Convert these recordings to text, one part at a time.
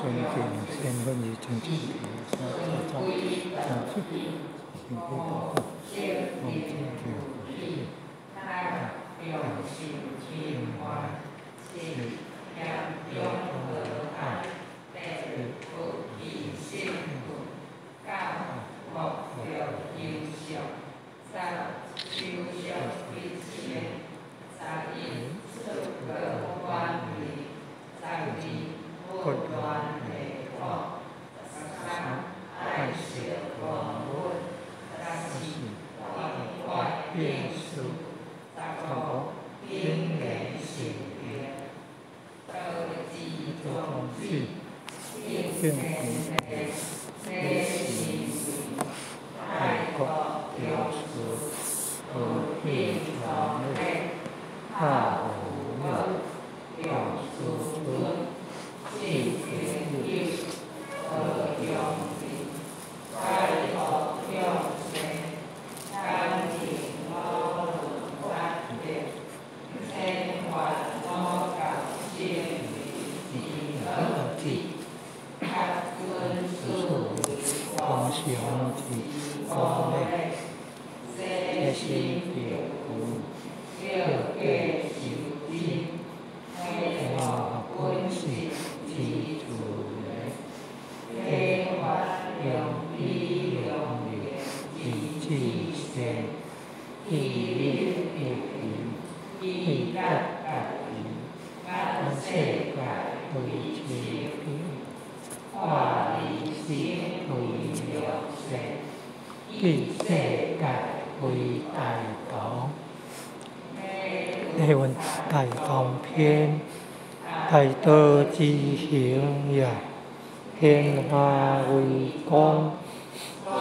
恭敬先问于清净体，下次照下去，行非道道，往见了不必，表示天花，是两用和爱，是不必辛苦，教目标优秀，三修修必先，三因出个观理，三因不乱累惑，三爱学广问，四外变数，五因缘性别，六即中具，并行类，类行爱国有术，不必传类，大无谬，有术出。既决定，何用理？该何用谁？甘甜我轮三变，千万我感谢你二记，看尊数光雄及光类，皆心表无，六月九经，我本是。其主人，天外用一用语，以具现，一一平，一感平，安世界为其平，化离心为有生，一世界为大同。内文大同篇。大道之行也，天下为公，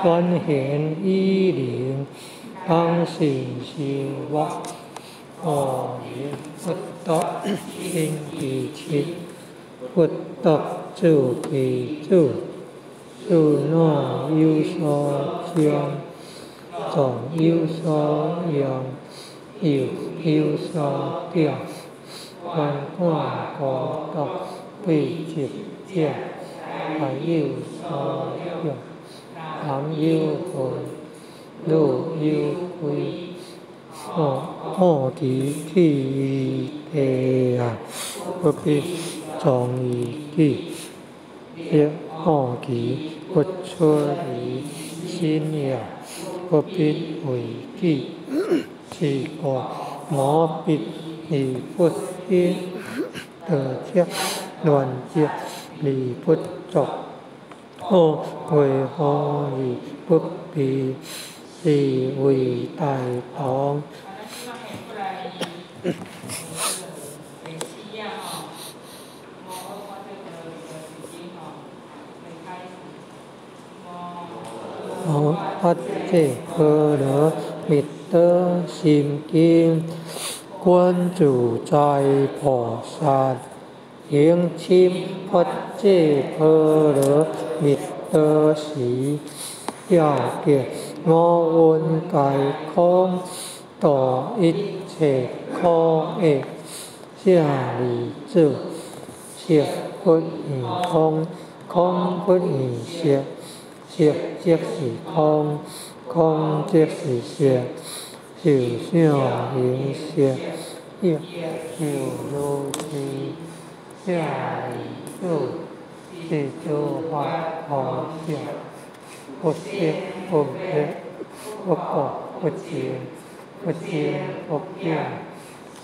宣贤依灵，当行修恶，恶言不得亲其亲，不得助其助，树诺有所将，种有所用，有所调。观看高德对直者，还有所用，男有魂，女有归。恶其体地啊，不必从于己；亦恶其不出于心也，不必为己。是故莫必以不因得者乱者理不足，或为何以不必？是为大同。发这般若蜜多心经，观自在菩萨行深发这般若蜜多时，要见我闻皆空，度一切苦厄。下离智，色不异空，空不异色，色即是空，空即是色。受想行识，亦有如是。下离智，是诸法无相，不色不灭，不垢不净，不净不变。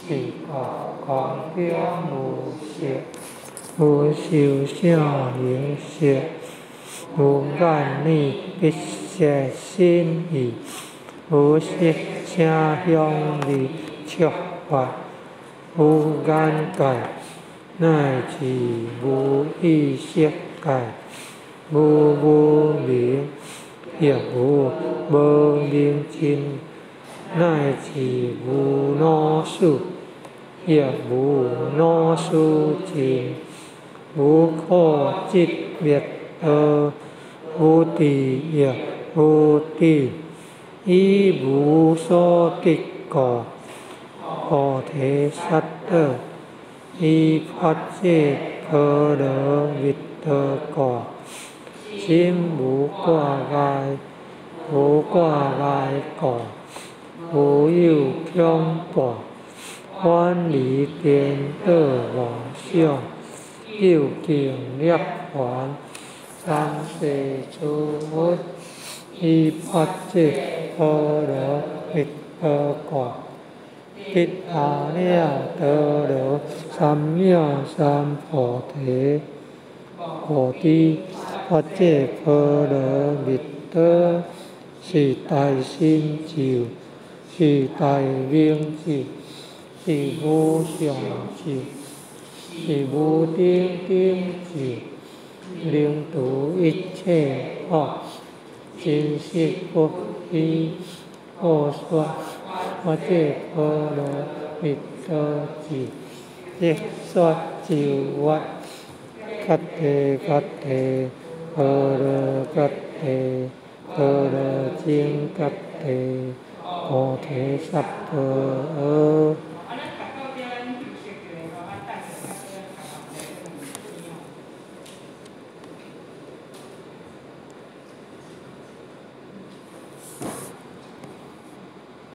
是故空中无色，无受想行识，无眼耳鼻舌身意，无色声香味触法，无眼界，乃至无意识界，无明，亦无无明尽，乃至无老死，亦无老死尽，无苦集灭道，无地亦无地。以无所得故，菩提萨埵，以发这般若蜜得果，心无挂碍，无挂碍果，无有恐怖，远离颠倒妄想，究竟涅槃，三世诸佛，依八界波罗蜜多果，彼阿耨多罗三藐三菩提。菩提八界波罗蜜多，是大成就，是大明智，是无上智，是无顶顶智，能度一切法，真实不虚。阿说八界波罗蜜多智，即说照我。กัตเตกัตเตเพอกัตเตเพอจิงกัตเตโอเทสัพเพ